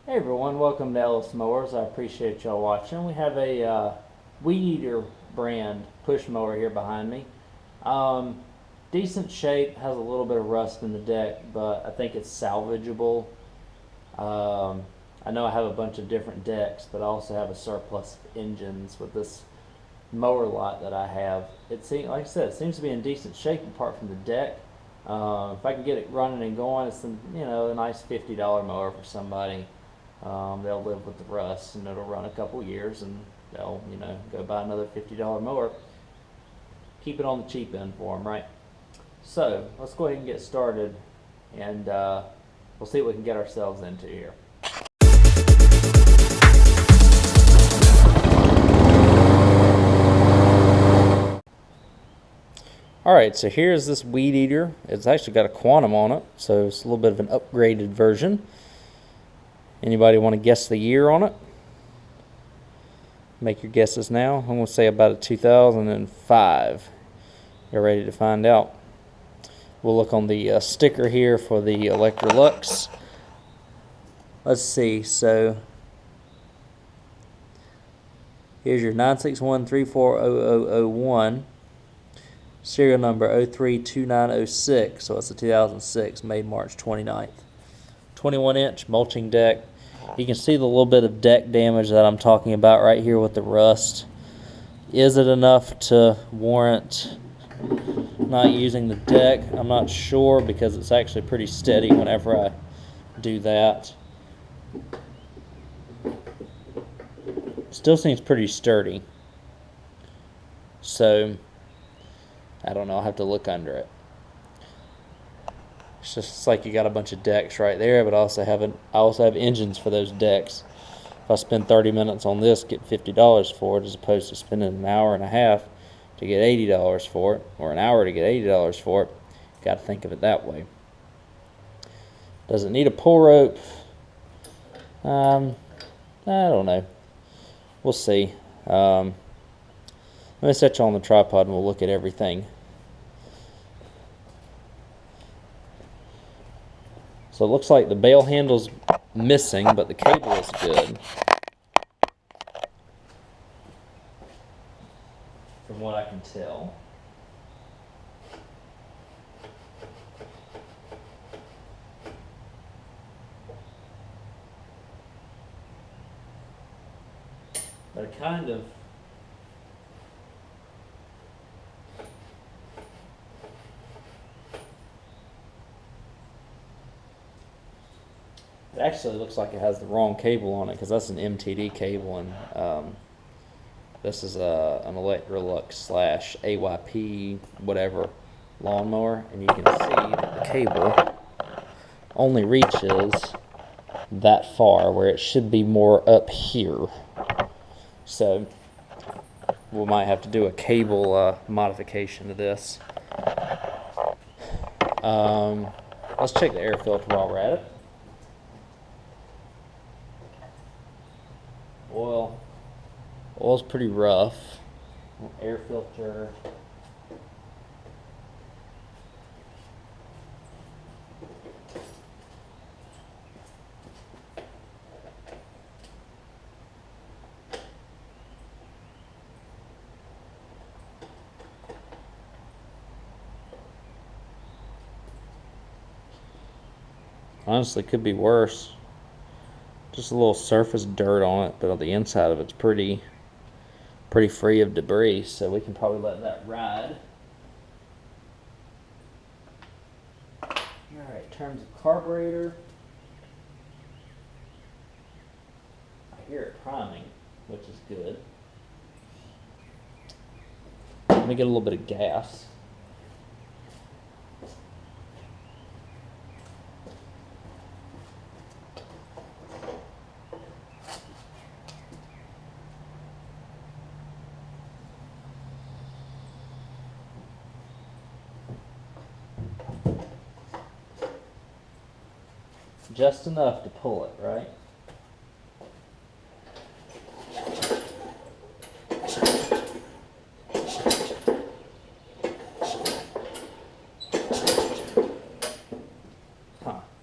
Hey everyone, welcome to Ellis Mowers. I appreciate y'all watching. We have a Weed Eater brand push mower here behind me. Um, Decent shape, has a little bit of rust in the deck, but I think it's salvageable. Um, I know I have a bunch of different decks, but I also have a surplus of engines with this mower lot that I have. It seems, like I said, it seems to be in decent shape apart from the deck. If I can get it running and going, it's a nice $50 mower for somebody. They'll live with the rust, and it'll run a couple years, and they'll go buy another $50 mower. Keep it on the cheap end for them, right? So let's go ahead and get started, and we'll see what we can get ourselves into here. Alright, so here's this Weed Eater. It's actually got a Quantum on it, so it's a little bit of an upgraded version. Anybody want to guess the year on it? Make your guesses now. I'm going to say about a 2005. You're ready to find out. We'll look on the sticker here for the Electrolux. Let's see, so here's your 961340001. Serial number 032906, so it's a 2006, made March 29th. 21-inch mulching deck. You can see the little bit of deck damage that I'm talking about right here with the rust. Is it enough to warrant not using the deck? I'm not sure, because it's actually pretty steady whenever I do that. Still seems pretty sturdy. So I don't know, I'll have to look under it. It's just like you got a bunch of decks right there, but I also have engines for those decks. If I spend 30 minutes on this, get $50 for it, as opposed to spending an hour and a half to get $80 for it, or an hour to get $80 for it. Got to think of it that way. Does it need a pull rope? I don't know. We'll see. Let me set you on the tripod and we'll look at everything. So it looks like the bail handle's missing, but the cable is good, from what I can tell. But it kind of It actually looks like it has the wrong cable on it, because that's an MTD cable, and this is an Electrolux / AYP whatever lawnmower, and you can see that the cable only reaches that far, where it should be more up here. So we might have to do a cable modification to this. Let's check the air filter while we're at it. Oil's pretty rough. Air filter. Honestly, could be worse. Just a little surface dirt on it, but on the inside of it's pretty free of debris, so we can probably let that ride. Alright, in terms of carburetor, I hear it priming, which is good. Let me get a little bit of gas. Just enough to pull it, right?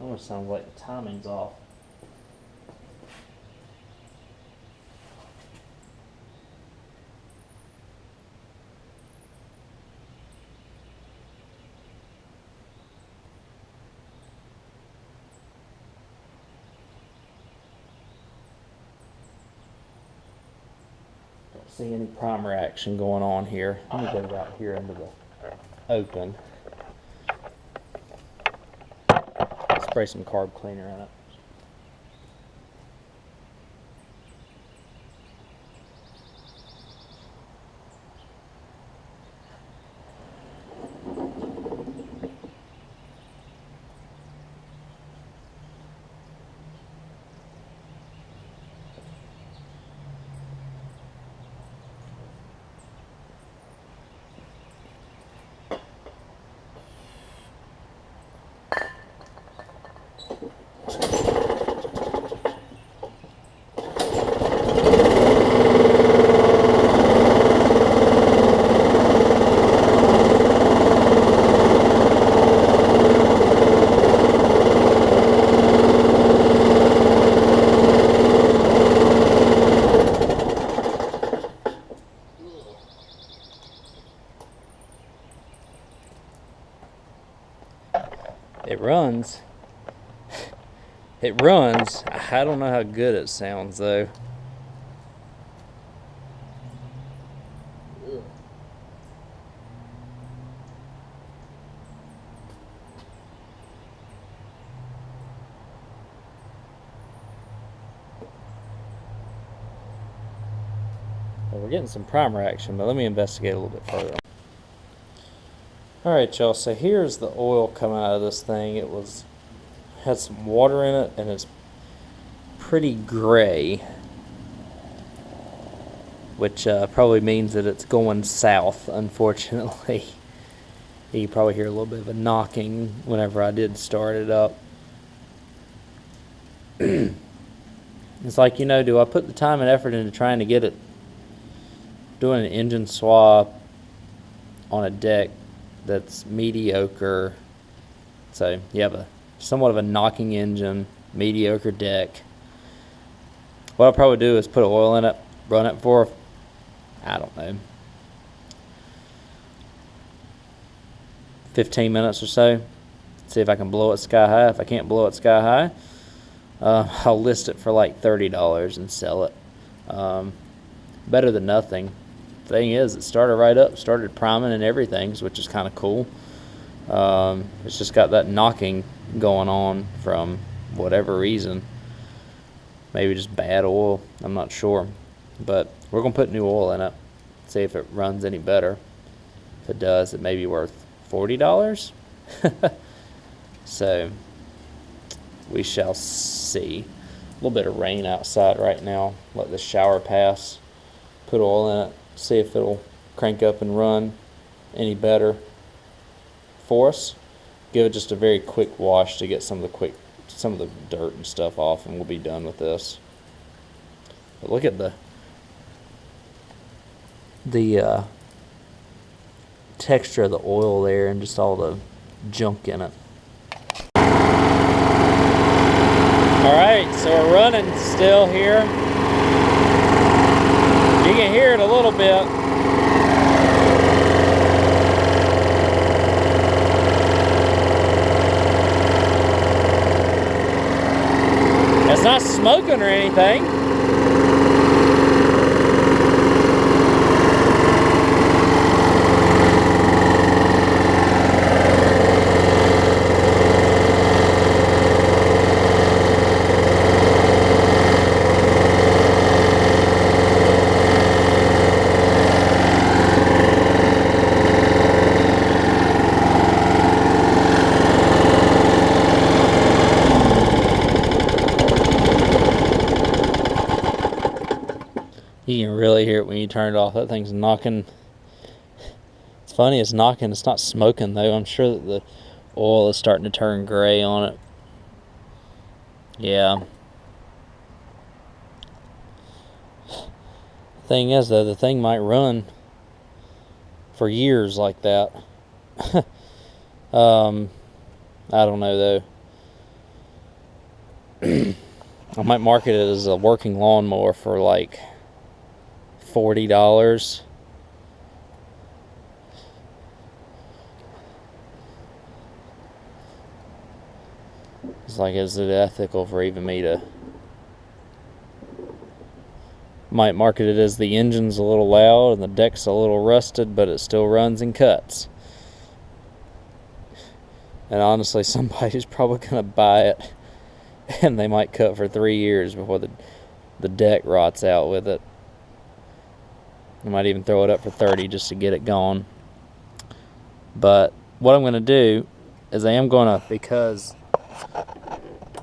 Almost sounds like the timing's off. see any primer action going on here. Let me get it out here into the open. Spray some carb cleaner in it. It runs. It runs. I don't know how good it sounds though. Well, we're getting some primer action, but let me investigate a little bit further. Alright y'all, so here's the oil coming out of this thing. It had some water in it and it's pretty gray, which probably means that it's going south, unfortunately. You can probably hear a little bit of a knocking whenever I did start it up. It's like, you know, do I put the time and effort into trying to get it, doing an engine swap on a deck that's mediocre? So you have a somewhat of a knocking engine, mediocre deck. What I'll probably do is put oil in it, run it for, I don't know, 15 minutes or so. See if I can blow it sky high. If I can't blow it sky high, I'll list it for like $30 and sell it. Better than nothing. Thing is, it started right up, started priming and everything, which is kind of cool. It's just got that knocking going on from whatever reason. Maybe just bad oil, I'm not sure. But we're gonna put new oil in it, see if it runs any better. If it does, it may be worth $40. So we shall see. A little bit of rain outside right now. Let the shower pass, put oil in it, see if it'll crank up and run any better for us. Give it just a very quick wash to get some of the dirt and stuff off, and we'll be done with this. But look at the texture of the oil there and just all the junk in it. Alright, so we're running still here. You can hear it a little bit. It's not smoking or anything. You can really hear it when you turn it off. That thing's knocking. It's funny, it's knocking. It's not smoking though. I'm sure that the oil is starting to turn gray on it. Yeah. Thing is though, the thing might run for years like that. I don't know though. I might market it as a working lawnmower for like $40. It's like, is it ethical for even me to Might market it as the engine's a little loud and the deck's a little rusted, but it still runs and cuts. And honestly, somebody's probably going to buy it, and they might cut for 3 years before the deck rots out with it. They might even throw it up for 30 just to get it gone. But what I'm going to do is I am going to, because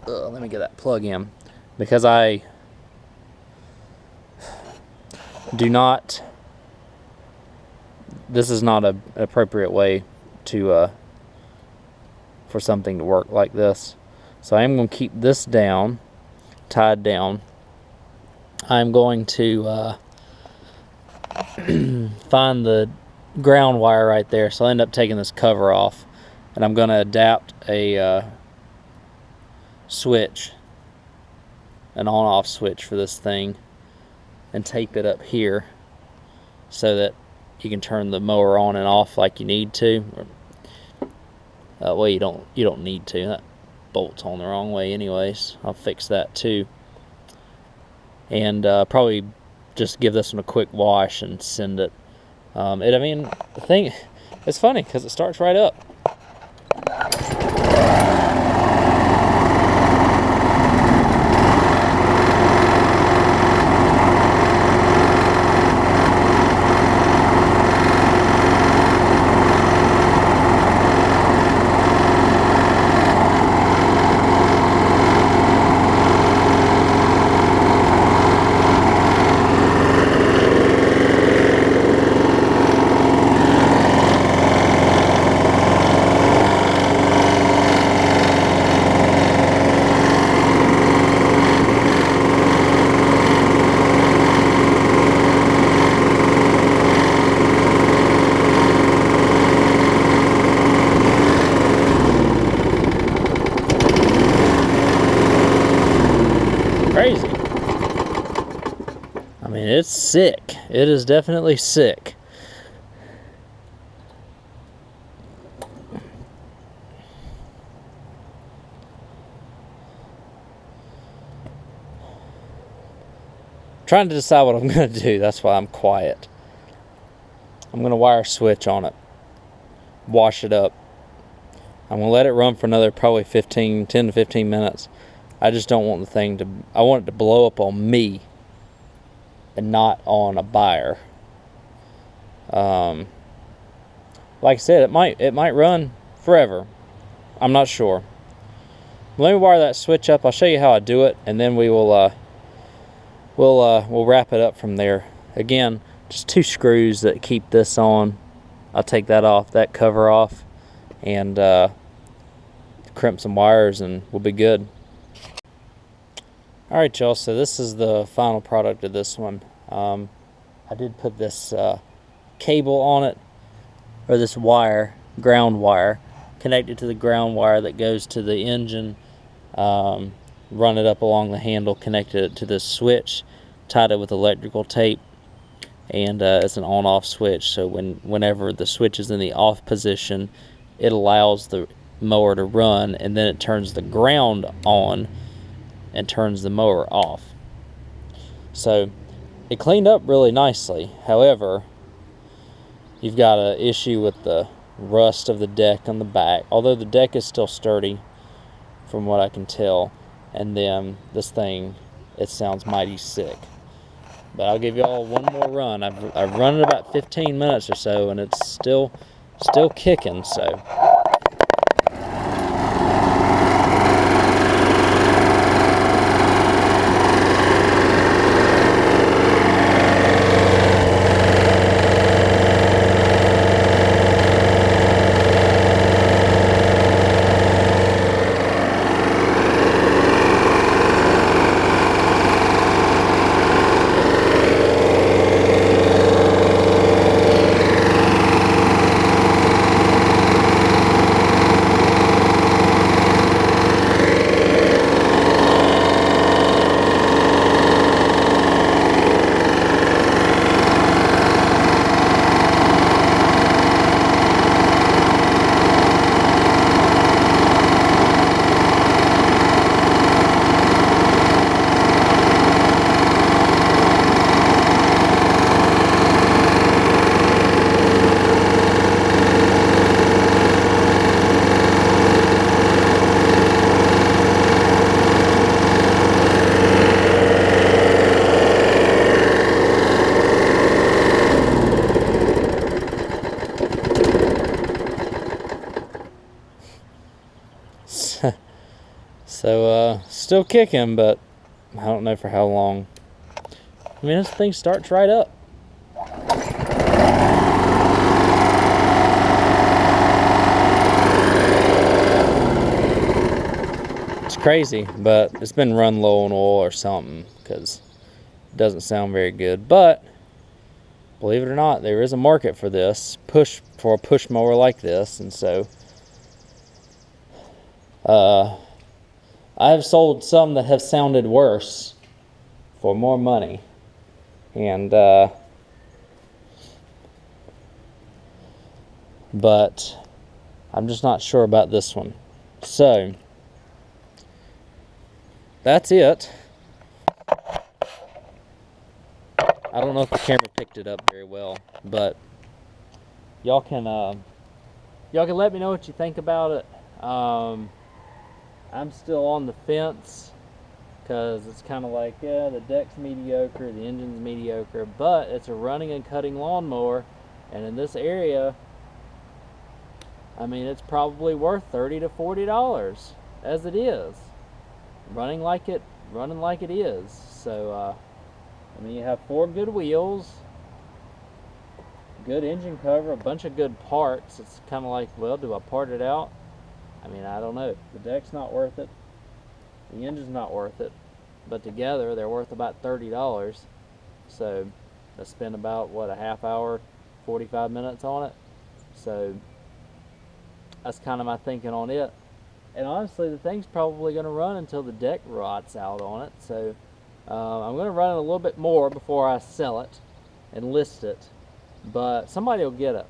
let me get that plug in, because I do not, this is not an appropriate way to for something to work like this. So I am going to keep this down, tied down. I'm going to find the ground wire right there, so I'll end up taking this cover off, and I'm going to adapt a switch, an on-off switch for this thing, and tape it up here so that you can turn the mower on and off like you need to. Well, you don't need to. That bolt's on the wrong way anyways. I'll fix that too, and probably just give this one a quick wash and send it. I mean, the thing, it's funny because it starts right up. Crazy. I mean, it's sick. It is definitely sick. Trying to decide what I'm going to do. That's why I'm quiet. I'm going to wire a switch on it. Wash it up. I'm going to let it run for another probably 10 to 15 minutes. I just don't want the thing to, I want it to blow up on me and not on a buyer. Like I said, it might run forever. I'm not sure. Let me wire that switch up. I'll show you how I do it, and then we will we'll wrap it up from there. Again, just 2 screws that keep this on. I'll take that off, that cover off, and crimp some wires, and we'll be good. Alright, y'all, so this is the final product of this one. I did put this cable on it, or this wire, ground wire, connected to the ground wire that goes to the engine, run it up along the handle, connected it to this switch, tied it with electrical tape, and it's an on-off switch, so whenever the switch is in the off position, it allows the mower to run, and then it turns the ground on and turns the mower off. So it cleaned up really nicely. However, you've got an issue with the rust of the deck on the back, although the deck is still sturdy from what I can tell. And then this thing, it sounds mighty sick. But I'll give you all one more run. I've run it about 15 minutes or so, and it's still kicking. So still kicking, but I don't know for how long. I mean, this thing starts right up. It's crazy, but it's been run low on oil or something, because it doesn't sound very good. But believe it or not, there is a market for this, for a push mower like this. And so I have sold some that have sounded worse for more money. And but I'm just not sure about this one. So that's it. I don't know if the camera picked it up very well, but y'all can let me know what you think about it. I'm still on the fence, because it's kind of like, yeah, the deck's mediocre, the engine's mediocre, but it's a running and cutting lawnmower, and in this area, I mean, it's probably worth $30 to $40 as it is, running like it is. So I mean, you have 4 good wheels, good engine cover, a bunch of good parts. It's kind of like, well, do I part it out? I mean, I don't know. The deck's not worth it. The engine's not worth it. But together, they're worth about $30. So I spent about, what, a half hour, 45 minutes on it. So that's kind of my thinking on it. And honestly, the thing's probably going to run until the deck rots out on it. So I'm going to run it a little bit more before I sell it and list it. But somebody will get it.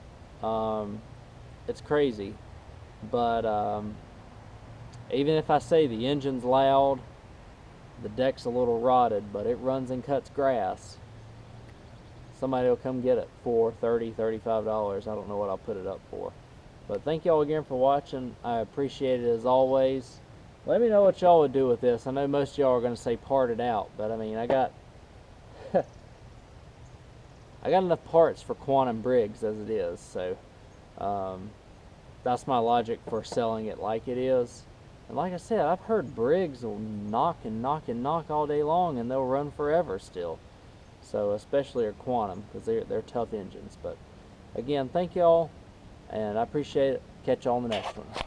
It's crazy. But even if I say the engine's loud, the deck's a little rotted, but it runs and cuts grass, somebody will come get it for $30, $35. I don't know what I'll put it up for. But thank y'all again for watching. I appreciate it as always. Let me know what y'all would do with this. I know most of y'all are going to say part it out, but I mean, I got I got enough parts for Quantum Briggs as it is. So that's my logic for selling it like it is. And like I said, I've heard Briggs will knock and knock and knock all day long, and they'll run forever still. So especially our Quantum, because they're tough engines. But again, thank y'all, and I appreciate it. Catch y'all on the next one.